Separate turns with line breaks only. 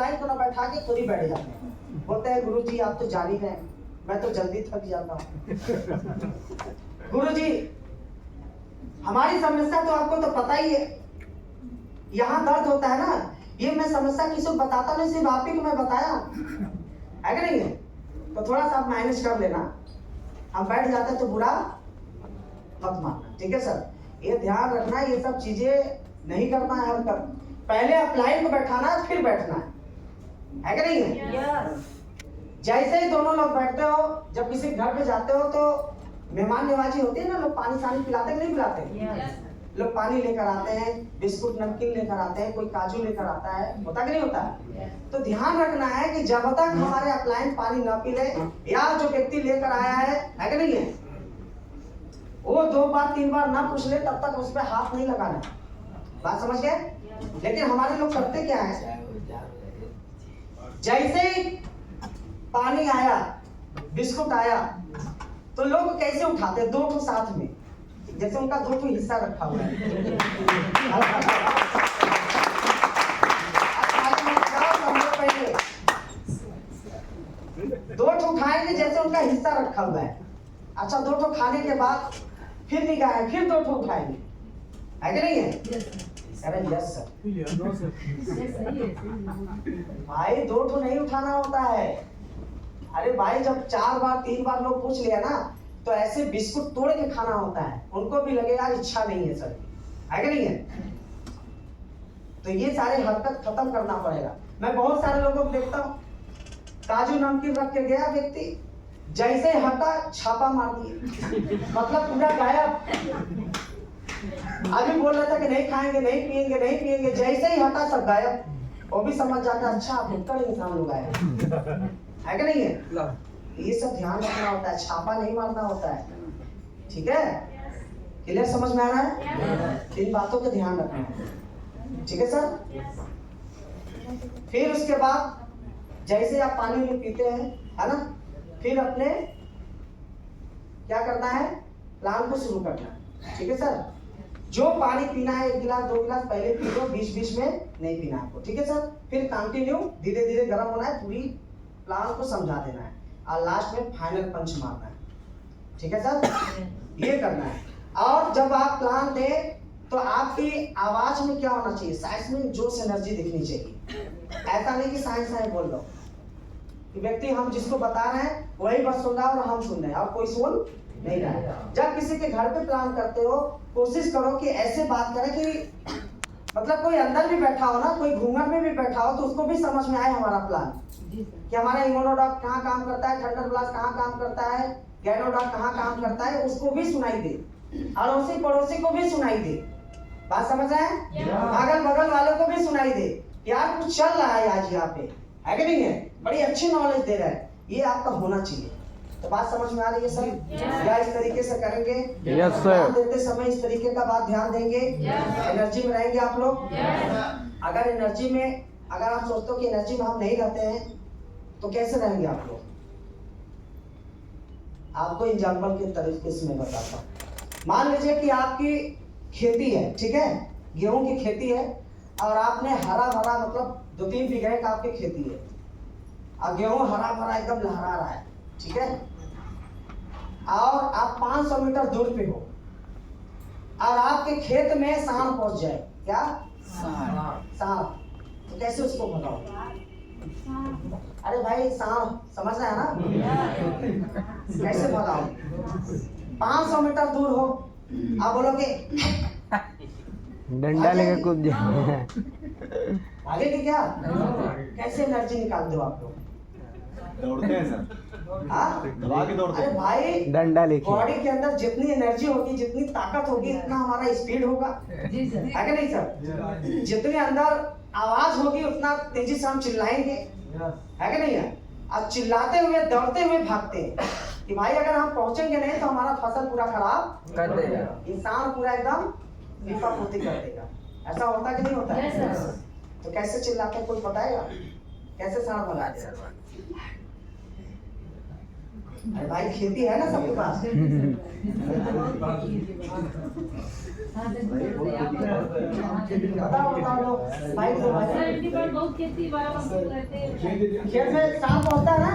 Upline को ना बैठा के खुद ही बैठ जाते हैं। बोलते हैं गुरुजी आप तो जान ही रहे हैं, मैं तो जल्दी थक जाता हूँ। गुरुजी हमारी समस्या तो आपको तो पता ही है, यहाँ दर्द होता है ना, ये मैं समस्या किसी को बताता नहीं, सिर्फ आप ही को मैं बताया है कि नहीं है? तो थोड़ा सा आप मैनेज कर लेना, हम बैठ जाते हैं तो बुरा मत मानना, ठीक है सर? ये ध्यान रखना, ये सब चीजें नहीं करना है हरकत। पहले अपलाइन को बैठाना है फिर बैठना है कि नहीं है? जैसे ही दोनों लोग बैठते हो, जब किसी घर पे जाते हो तो मेहमान नवाजी होती है ना, लोग पानी सानी पिलाते कि नहीं पिलाते? लोग पानी लेकर आते हैं, बिस्कुट नमकीन लेकर आते हैं, कोई काजू लेकर आता है, होता कि नहीं होता? तो ध्यान रखना है कि जब तक हमारे अपलाइन पानी न पी ले, या जो व्यक्ति लेकर आया है कि नहीं है, वो 2 बार 3 बार ना पूछ ले तब तक उस पर हाथ नहीं लगाना। बात समझ गए? लेकिन हमारे लोग करते क्या है, जैसे ही पानी आया, बिस्कुट आया, तो लोग कैसे उठाते हैं? 2 ठो साथ में, जैसे उनका 2 ठो हिस्सा रखा हुआ है। 2 ठो खाएंगे जैसे उनका हिस्सा रखा हुआ है। अच्छा 2 ठो खाने के बाद फिर निकाय फिर 2 ठो उठाएंगे, है कि नहीं है? अरे यस सर। भाई 2 ठो नहीं उठाना होता है। अरे भाई जब 4 बार 3 बार लोग पूछ लिया ना, तो ऐसे बिस्कुट तोड़ के खाना होता है, उनको भी लगे यार इच्छा नहीं है सर, है कि नहीं है? तो ये सारे हरकत खत्म करना पड़ेगा। मैं बहुत सारे लोगों को देखता हूँ, काजू नमकीन रख के गया व्यक्ति, जैसे हटा छापा मार दिए, मतलब पूरा गायब। अभी बोल रहा था कि नहीं खाएंगे नहीं पिएंगे नहीं पिएंगे, जैसे ही हटा सब गायब। वो भी समझ जाता अच्छा भुक्कड़ इंसान लोग आए, है कि नहीं है? ये सब ध्यान रखना होता है, छापा नहीं मारना होता है, ठीक है? क्लियर समझ में आ रहा है? इन बातों का ध्यान रखना है, ठीक है सर? फिर उसके बाद जैसे आप पानी में पीते हैं, है ना, फिर अपने क्या करना है, प्लान को शुरू करना है, ठीक है सर? जो पानी पीना है 1 गिलास 2 गिलास पहले पी लो, बीच में नहीं पीना आपको, ठीक है सर? फिर कंटिन्यू धीरे धीरे गर्म होना है, पूरी प्लान को समझा देना है और लास्ट में फाइनल पंच मारना है, ठीक है सर? ये करना है। और जब आप प्लान दे तो आपकी आवाज में क्या होना चाहिए, साइंस में जोश एनर्जी दिखनी चाहिए। ऐसा नहीं कि साइंस है बोल लो, व्यक्ति हम जिसको बता रहे हैं वही बस सुन रहा है और हम सुन रहे हैं और कोई सुन नहीं रहा है। जब किसी के घर पे प्लान करते हो, कोशिश करो कि ऐसे बात करें कि मतलब कोई अंदर भी बैठा हो ना, कोई घूंघट में भी बैठा हो तो उसको भी समझ में आए हमारा प्लान, कि हमारा इम्यूनोडॉक कहाँ काम करता है, थंडर ब्लास्ट कहाँ काम करता है, गैनोडॉक कहाँ काम करता है, उसको भी सुनाई दे, अड़ोसी पड़ोसी को भी सुनाई दे। बात समझ आए? अगल बगल वालों को भी सुनाई दे, यार कुछ चल रहा है आज यहाँ पे, है कि नहीं है? बड़ी अच्छी नॉलेज दे रहा है, ये आपका होना चाहिए। तो बात समझ में आ रही है सर? क्या इस तरीके से करेंगे?
Yes sir.
देते समय इस तरीके का बात ध्यान देंगे, एनर्जी में रहेंगे आप लोग। अगर एनर्जी में, अगर आप सोचते हो कि एनर्जी में हम नहीं रहते हैं तो कैसे रहेंगे आप लोग? आपको एग्जाम्पल के तरीके से मैं बताता हूँ। मान लीजिए कि आपकी खेती है, ठीक है, गेहूं की खेती है और आपने हरा भरा मतलब 2-3 बीघे का आपकी खेती है और गेहूं हरा भरा एकदम लहरा रहा है, ठीक है, और आप 500 मीटर दूर पे हो और आपके खेत में सांप पहुंच जाए, क्या सांप, तो कैसे उसको भगाओ? अरे भाई सांप समझ रहे हैं ना, कैसे भगाओ? 500 मीटर दूर हो, आप बोलोगे
डंडा लेकर कूद जाए,
भागेगी क्या? कैसे एनर्जी निकालते हो आप लोग?
दौड़ते हैं सर, दबा के दौड़ते
अरे
हैं।
भाई
डंडा लेके।
बॉडी के अंदर जितनी एनर्जी होगी, जितनी ताकत होगी, इतना हमारा स्पीड होगा, है कि नहीं सर? जितने अंदर आवाज होगी उतना तेजी से हम चिल्लाएंगे, है कि नहीं है? अब चिल्लाते हुए दौड़ते हुए भागते हैं कि भाई अगर हम पहुंचेंगे नहीं तो हमारा फसल पूरा खराब
कर देगा,
इंसान पूरा एकदम लीपापोती कर देगा। ऐसा होता कि नहीं होता है? तो कैसे चिल्लाते कोई बताएगा? कैसे सांप भगाते हैं? अरे भाई खेती है ना सबके पास। बताओ बताओ लो भाई को भाई।
बहुत खेती बड़ा रहते हैं।
खेत में सांप होता है ना।